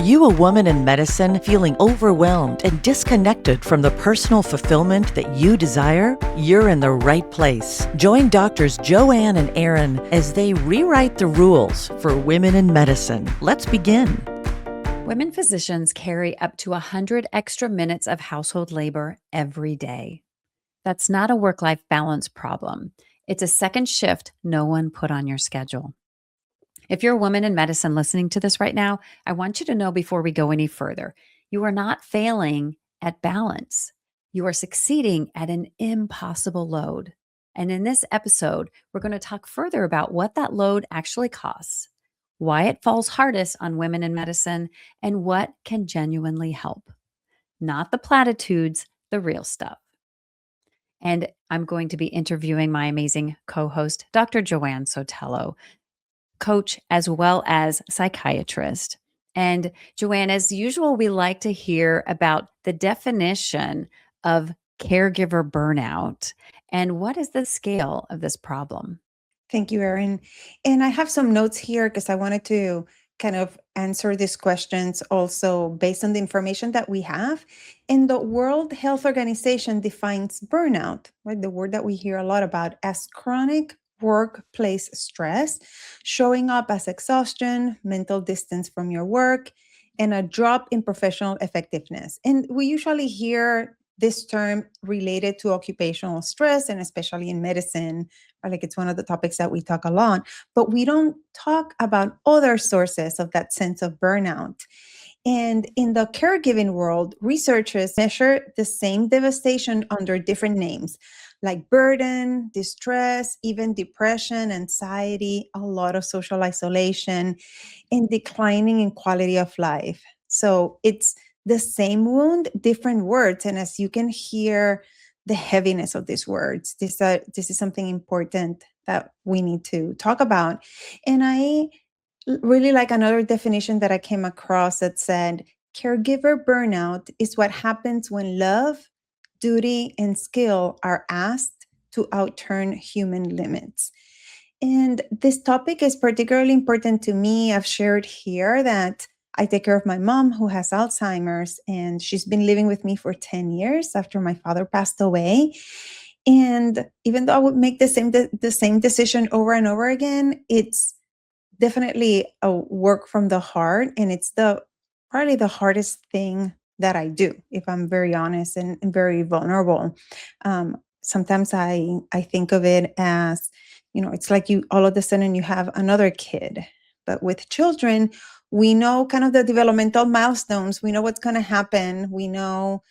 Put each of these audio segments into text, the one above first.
you a woman in medicine feeling overwhelmed and disconnected from the personal fulfillment that you desire? You're in the right place. Join doctors Joanne and Erin as they rewrite the rules for women in medicine. Let's begin. Women physicians carry up to 100 extra minutes of household labor every day. That's not a work-life balance problem. It's a second shift no one put on your schedule. If you're a woman in medicine listening to this right now, I want you to know before we go any further, you are not failing at balance. You are succeeding at an impossible load. And in this episode, we're going to talk further about what that load actually costs, why it falls hardest on women in medicine, and what can genuinely help. Not the platitudes, the real stuff. And I'm going to be interviewing my amazing co-host, Dr. Joanne Sotelo, coach as well as psychiatrist. And Joanne, as usual, we like to hear about the definition of caregiver burnout and what is the scale of this problem? Thank you, Erin. And I have some notes here because I wanted to kind of answer these questions also based on the information that we have. And the World Health Organization defines burnout, right? The word that we hear a lot about, as chronic workplace stress, showing up as exhaustion, mental distance from your work, and a drop in professional effectiveness. And we usually hear this term related to occupational stress, and especially in medicine, or like it's one of the topics that we talk a lot, but we don't talk about other sources of that sense of burnout. And in the caregiving world, researchers measure the same devastation under different names, like burden, distress, even depression, anxiety, a lot of social isolation, and declining in quality of life. So it's the same wound, different words. And as you can hear the heaviness of these words, this is something important that we need to talk about. And I really like another definition that I came across that said, caregiver burnout is what happens when love, duty, and skill are asked to outturn human limits. And this topic is particularly important to me. I've shared here that I take care of my mom who has Alzheimer's, and she's been living with me for 10 years after my father passed away. And even though I would make the same decision over and over again, it's definitely a work from the heart, and it's probably the hardest thing that I do, if I'm very honest and very vulnerable. Sometimes I think of it as, it's like you all of a sudden you have another kid. But with children, we know kind of the developmental milestones. We know what's going to happen. We know,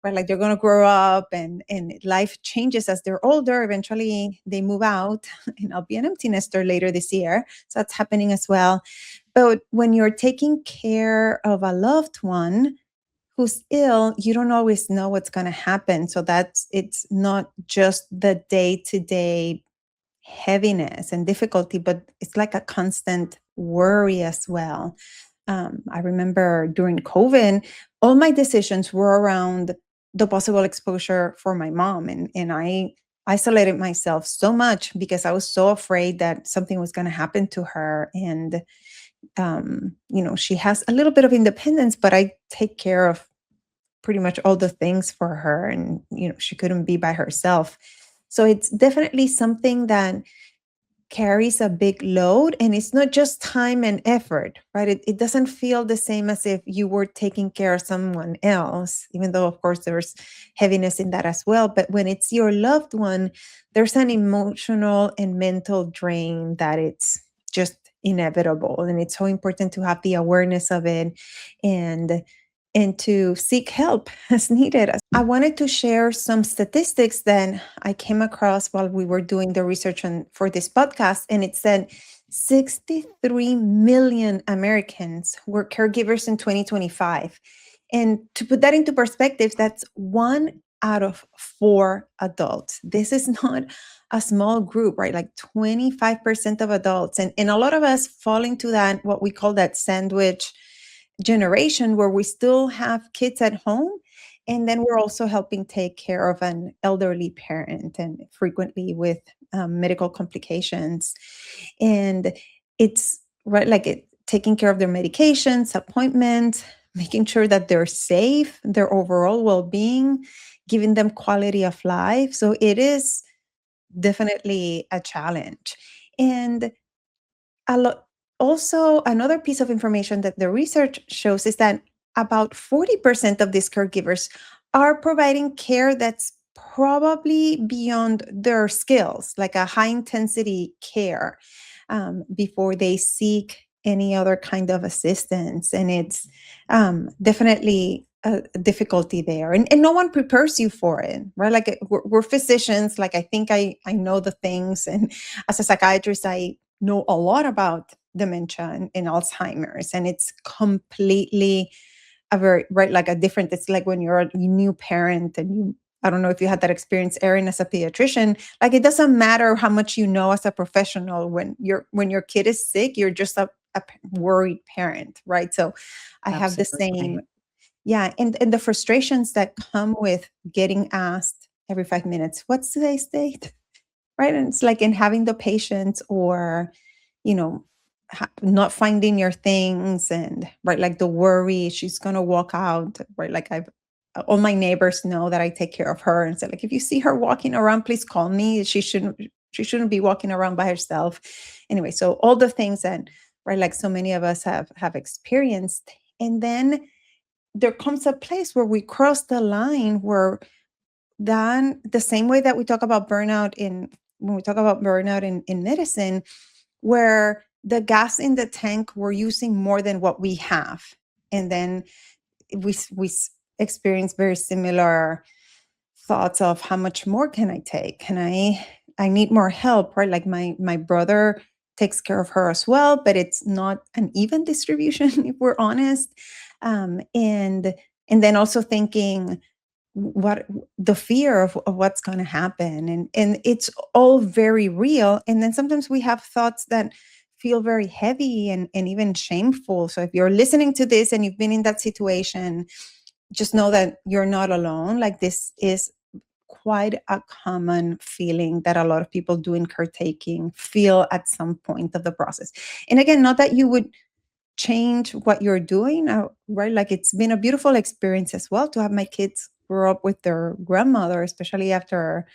right, like they're going to grow up and life changes as they're older. Eventually they move out and I'll be an empty nester later this year. So that's happening as well. But when you're taking care of a loved one who's ill, you don't always know what's going to happen. So it's not just the day-to-day heaviness and difficulty, but it's like a constant worry as well. I remember during COVID, all my decisions were around the possible exposure for my mom. And I isolated myself so much because I was so afraid that something was going to happen to her. And, she has a little bit of independence, but I take care of pretty much all the things for her. And, she couldn't be by herself. So it's definitely something that carries a big load, and it's not just time and effort, right? It doesn't feel the same as if you were taking care of someone else, even though of course there's heaviness in that as well. But when it's your loved one, there's an emotional and mental drain that it's just inevitable. And it's so important to have the awareness of it and to seek help as needed. I wanted to share some statistics that I came across while we were doing the research for this podcast, and it said 63 million Americans were caregivers in 2025. And to put that into perspective, that's 1 out of 4 adults. This is not a small group, right? Like 25% of adults. And a lot of us fall into that, what we call that sandwich generation, where we still have kids at home, and then we're also helping take care of an elderly parent, and frequently with medical complications. And it's right, like taking care of their medications, appointments, making sure that they're safe, their overall well-being, giving them quality of life. So it is definitely a challenge. And a lot also another piece of information that the research shows is that about 40% of these caregivers are providing care that's probably beyond their skills, like a high intensity care, before they seek any other kind of assistance. And it's definitely a difficulty there. And no one prepares you for it, right? Like we're physicians, like I think I know the things. And as a psychiatrist, I know a lot about dementia and Alzheimer's, and it's completely a very right like a different. It's like when you're a new parent and you. I don't know if you had that experience, Erin, as a pediatrician. Like it doesn't matter how much you know as a professional when your kid is sick, you're just a worried parent, right? So I have the same, Absolutely. yeah, and the frustrations that come with getting asked every 5 minutes, "What's today's date?" Right? And it's like in having the patience or, you know, not finding your things and right, like the worry she's gonna walk out, right? Like all my neighbors know that I take care of her and say, like, if you see her walking around, please call me. She shouldn't be walking around by herself. Anyway, so all the things that right, like so many of us have experienced. And then there comes a place where we cross the line where then the same way that we talk about burnout in when we talk about burnout in medicine, where the gas in the tank we're using more than what we have, and then we experience very similar thoughts of how much more can I take? Can I need more help, right? Like my brother takes care of her as well, but it's not an even distribution if we're honest. And then also thinking what the fear of what's going to happen, and it's all very real. And then sometimes we have thoughts that feel very heavy and even shameful. So if you're listening to this and you've been in that situation, just know that you're not alone. Like this is quite a common feeling that a lot of people doing caretaking feel at some point of the process. And again, not that you would change what you're doing, right? Like it's been a beautiful experience as well to have my kids grow up with their grandmother, especially after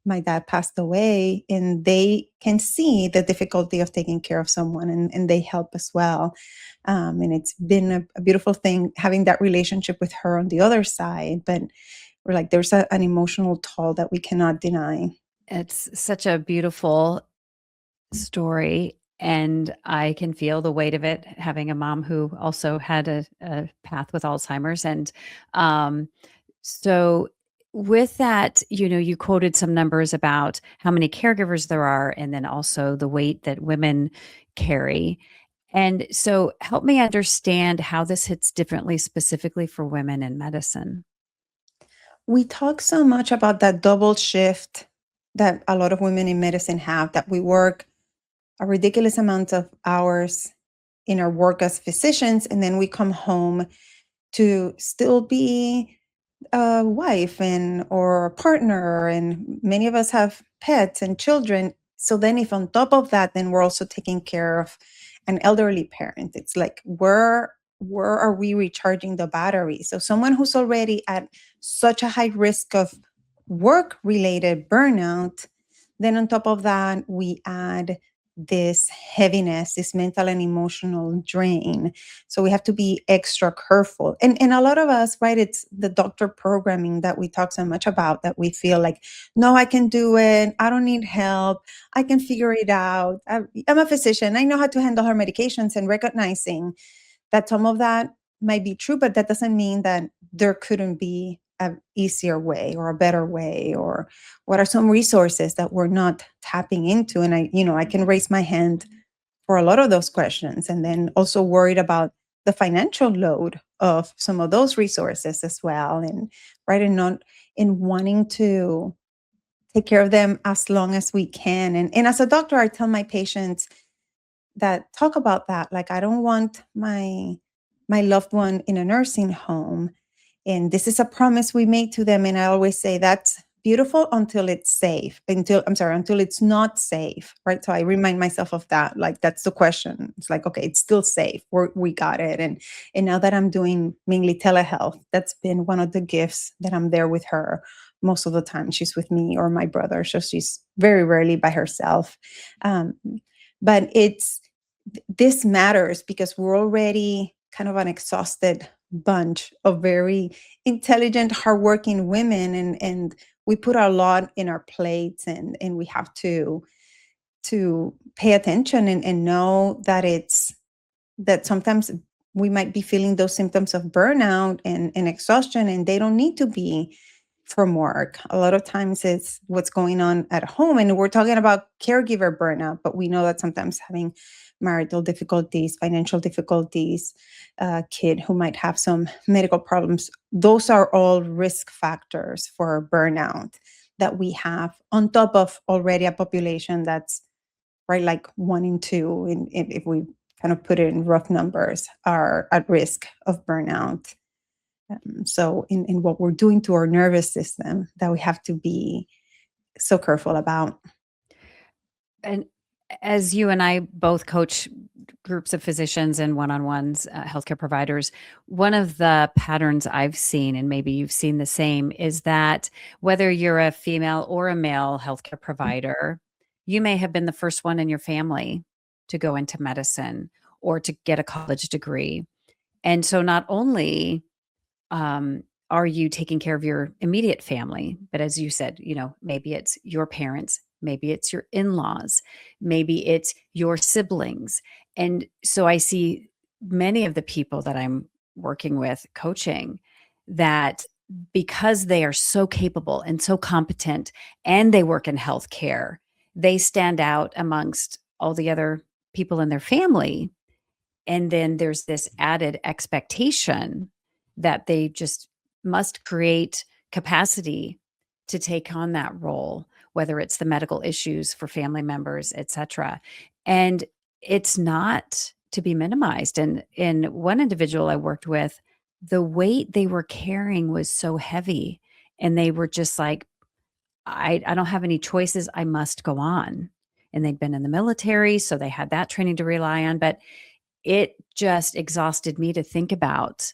my dad passed away, and they can see the difficulty of taking care of someone, and they help as well. And it's been a beautiful thing having that relationship with her on the other side. But we're like, there's an emotional toll that we cannot deny. It's such a beautiful story, and I can feel the weight of it having a mom who also had a path with Alzheimer's. And um, so, with that, you quoted some numbers about how many caregivers there are, and then also the weight that women carry. And so, help me understand how this hits differently, specifically for women in medicine. We talk so much about that double shift that a lot of women in medicine have, that we work a ridiculous amount of hours in our work as physicians, and then we come home to still be a wife and or a partner, and many of us have pets and children. So then if on top of that then we're also taking care of an elderly parent, it's like where are we recharging the battery? So someone who's already at such a high risk of work related burnout, then on top of that we add this heaviness, this mental and emotional drain. So we have to be extra careful. And a lot of us, right, it's the doctor programming that we talk so much about, that we feel like, no, I can do it. I don't need help. I can figure it out. I'm a physician. I know how to handle her medications, and recognizing that some of that might be true, but that doesn't mean that there couldn't be an easier way or a better way, or what are some resources that we're not tapping into. And I can raise my hand for a lot of those questions, and then also worried about the financial load of some of those resources as well. And right, and not in wanting to take care of them as long as we can. And as a doctor, I tell my patients that talk about that, like, I don't want my loved one in a nursing home, and this is a promise we made to them. And I always say that's beautiful until it's safe, until it's not safe, right? So I remind myself of that. Like, that's the question. It's like, okay, it's still safe. We got it. And now that I'm doing mainly telehealth, that's been one of the gifts, that I'm there with her most of the time. She's with me or my brother. So she's very rarely by herself. Um, but this matters because we're already kind of an exhausted bunch of very intelligent, hardworking women, and we put a lot in our plates, and we have to pay attention, and know that sometimes we might be feeling those symptoms of burnout and exhaustion, and they don't need to be from work. A lot of times it's what's going on at home. And we're talking about caregiver burnout, but we know that sometimes having marital difficulties, financial difficulties, kid who might have some medical problems, those are all risk factors for burnout that we have on top of already a population that's right, like 1 in 2, if we kind of put it in rough numbers, are at risk of burnout. So in what we're doing to our nervous system, that we have to be so careful about. And as you and I both coach groups of physicians and one-on-ones, healthcare providers, one of the patterns I've seen, and maybe you've seen the same, is that whether you're a female or a male healthcare provider, you may have been the first one in your family to go into medicine or to get a college degree. And so not only are you taking care of your immediate family, but as you said, maybe it's your parents, maybe it's your in-laws, maybe it's your siblings. And so I see many of the people that I'm working with coaching, that because they are so capable and so competent and they work in healthcare, they stand out amongst all the other people in their family. And then there's this added expectation that they just must create capacity to take on that role, whether it's the medical issues for family members, et cetera. And it's not to be minimized. And in one individual I worked with, the weight they were carrying was so heavy. And they were just like, I don't have any choices. I must go on. And they'd been in the military, so they had that training to rely on. But it just exhausted me to think about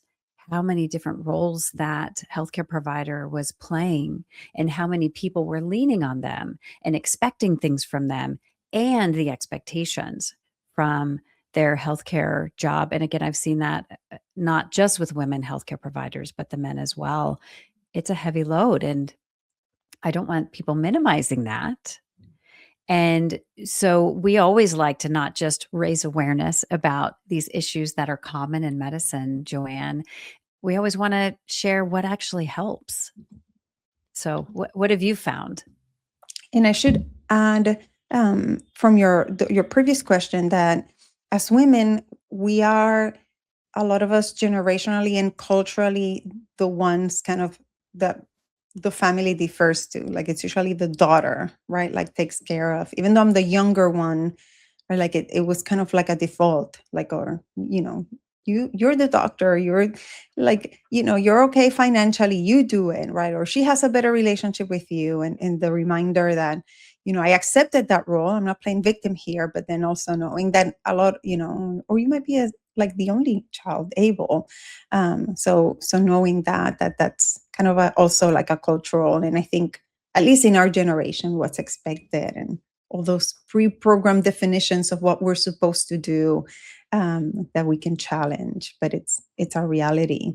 how many different roles that healthcare provider was playing and how many people were leaning on them and expecting things from them, and the expectations from their healthcare job. And again, I've seen that not just with women healthcare providers, but the men as well. It's a heavy load, and I don't want people minimizing that. And so we always like to not just raise awareness about these issues that are common in medicine, Joanne. We always want to share what actually helps. So what have you found? And I should add, from your previous question, that as women, we are, a lot of us, generationally and culturally, the ones kind of that the family defers to. Like, it's usually the daughter, right? Like, takes care of, even though I'm the younger one, or like it was kind of like a default, like, or, you're the doctor, you're like, you're okay financially, you do it, right? Or she has a better relationship with you. And the reminder that, I accepted that role. I'm not playing victim here, but then also knowing that a lot, or you might be like the only child able. So knowing that's kind of also like a cultural, and I think at least in our generation, what's expected, and all those pre-programmed definitions of what we're supposed to do, that we can challenge, but it's our reality.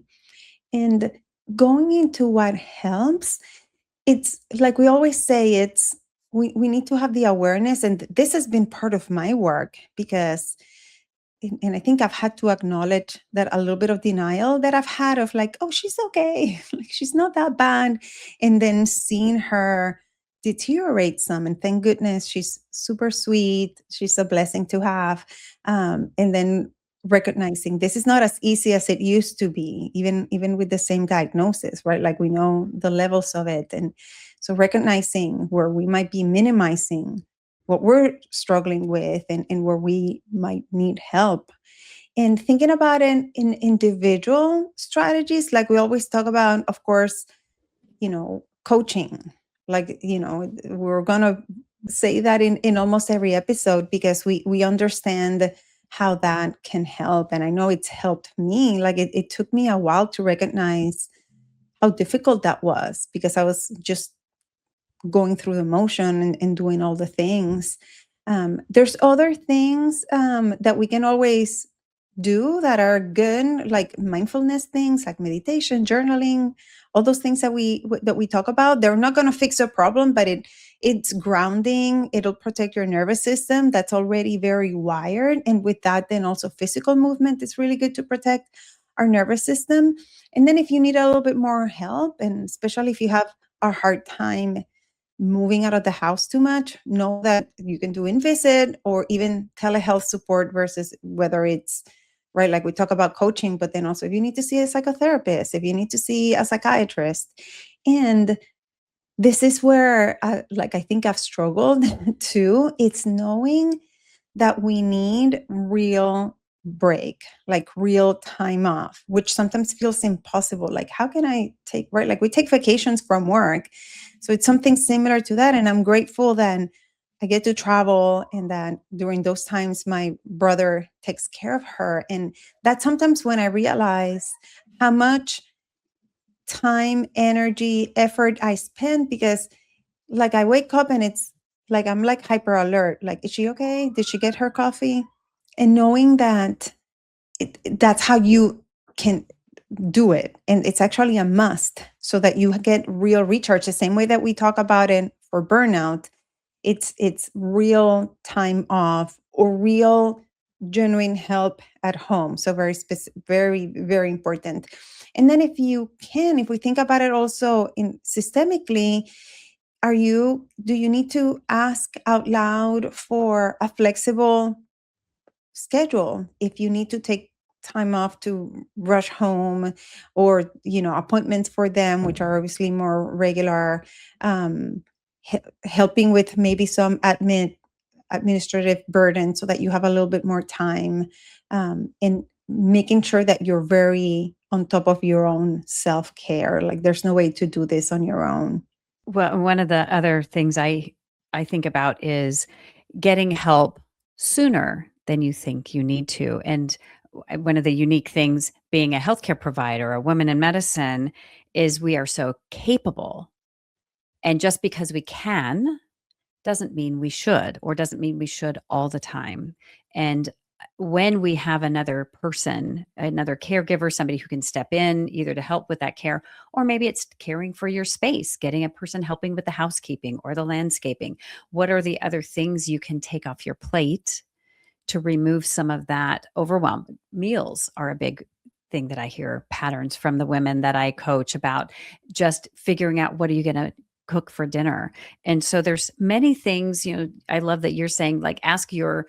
And going into what helps, it's like we always say, we need to have the awareness, and this has been part of my work, because and I think I've had to acknowledge that a little bit of denial that I've had, of like, oh, she's okay, like, she's not that bad, and then seeing her deteriorate some, and thank goodness she's super sweet, she's a blessing to have, and then recognizing this is not as easy as it used to be, even with the same diagnosis, right? Like, we know the levels of it, and so recognizing where we might be minimizing what we're struggling with, and where we might need help, and thinking about it in individual strategies. Like, we always talk about, of course, coaching, Like, we're gonna say that in almost every episode because we understand how that can help. And I know it's helped me. Like it took me a while to recognize how difficult that was because I was just going through the motion and doing all the things. There's other things that we can always do that are good, like mindfulness things, like meditation, journaling, all those things that we talk about. They're not going to fix a problem, but it's grounding. It'll protect your nervous system that's already very wired, and with that, then also physical movement is really good to protect our nervous system. And then if you need a little bit more help, and especially if you have a hard time moving out of the house too much, know that you can do in-visit or even telehealth support versus whether it's right, like we talk about coaching, but then also if you need to see a psychotherapist, if you need to see a psychiatrist. And this is where I think I've struggled too. It's knowing that we need real break, like real time off, which sometimes feels impossible. Like, how can I take, right? Like we take vacations from work. So it's something similar to that. And I'm grateful that I get to travel and that during those times, my brother takes care of her. And that's sometimes when I realize how much time, energy, effort I spend because like I wake up and it's like I'm like hyper alert. Like, is she okay? Did she get her coffee? And knowing that that's how you can do it. And it's actually a must so that you get real recharge. The same way that we talk about it for burnout, it's real time off or real genuine help at home. So very specific, very, very important. And then if we think about it also in systemically, do you need to ask out loud for a flexible schedule if you need to take time off to rush home or appointments for them which are obviously more regular, um, helping with maybe some administrative burden so that you have a little bit more time, and making sure that you're very on top of your own self-care. Like there's no way to do this on your own. Well, one of the other things I think about is getting help sooner than you think you need to. And one of the unique things being a healthcare provider, a woman in medicine, is we are so capable. And just because we can doesn't mean we should, or doesn't mean we should all the time. And when we have another person, another caregiver, somebody who can step in either to help with that care, or maybe it's caring for your space, getting a person helping with the housekeeping or the landscaping. What are the other things you can take off your plate to remove some of that overwhelm? Meals are a big thing that I hear patterns from the women that I coach about, just figuring out what are you going to cook for dinner. And so there's many things, I love that you're saying, like, ask your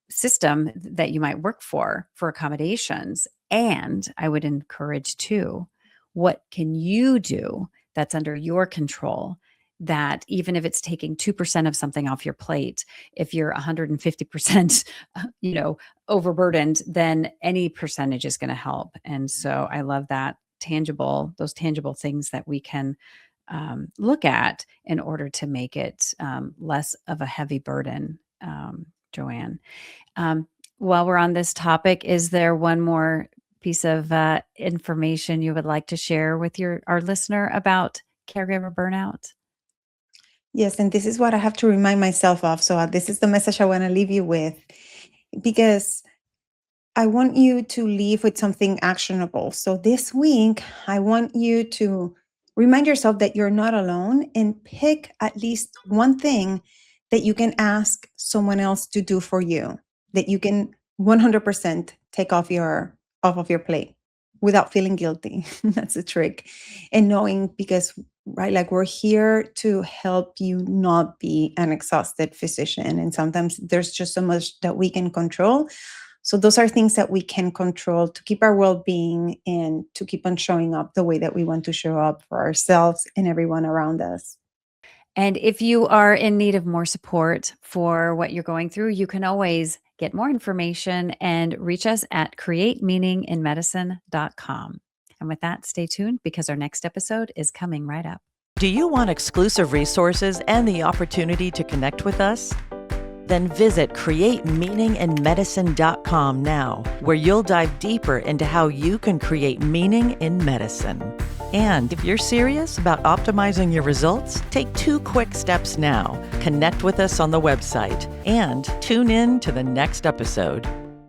system that you might work for accommodations. And I would encourage too, what can you do that's under your control, that even if it's taking 2% of something off your plate, if you're 150%, overburdened, then any percentage is going to help. And so I love that those tangible things that we can look at in order to make it less of a heavy burden, Joanne. While we're on this topic, is there one more piece of information you would like to share with our listener about caregiver burnout? Yes, and this is what I have to remind myself of. So this is the message I want to leave you with, because I want you to leave with something actionable. So this week, I want you to remind yourself that you're not alone and pick at least one thing that you can ask someone else to do for you, that you can 100% take off of your plate without feeling guilty. That's the trick. And knowing, because right, like we're here to help you not be an exhausted physician. And sometimes there's just so much that we can control. So those are things that we can control to keep our well-being and to keep on showing up the way that we want to show up for ourselves and everyone around us. And if you are in need of more support for what you're going through, you can always get more information and reach us at createmeaninginmedicine.com. And with that, stay tuned because our next episode is coming right up. Do you want exclusive resources and the opportunity to connect with us? Then visit createmeaninginmedicine.com now, where you'll dive deeper into how you can create meaning in medicine. And if you're serious about optimizing your results, take 2 quick steps now. Connect with us on the website and tune in to the next episode.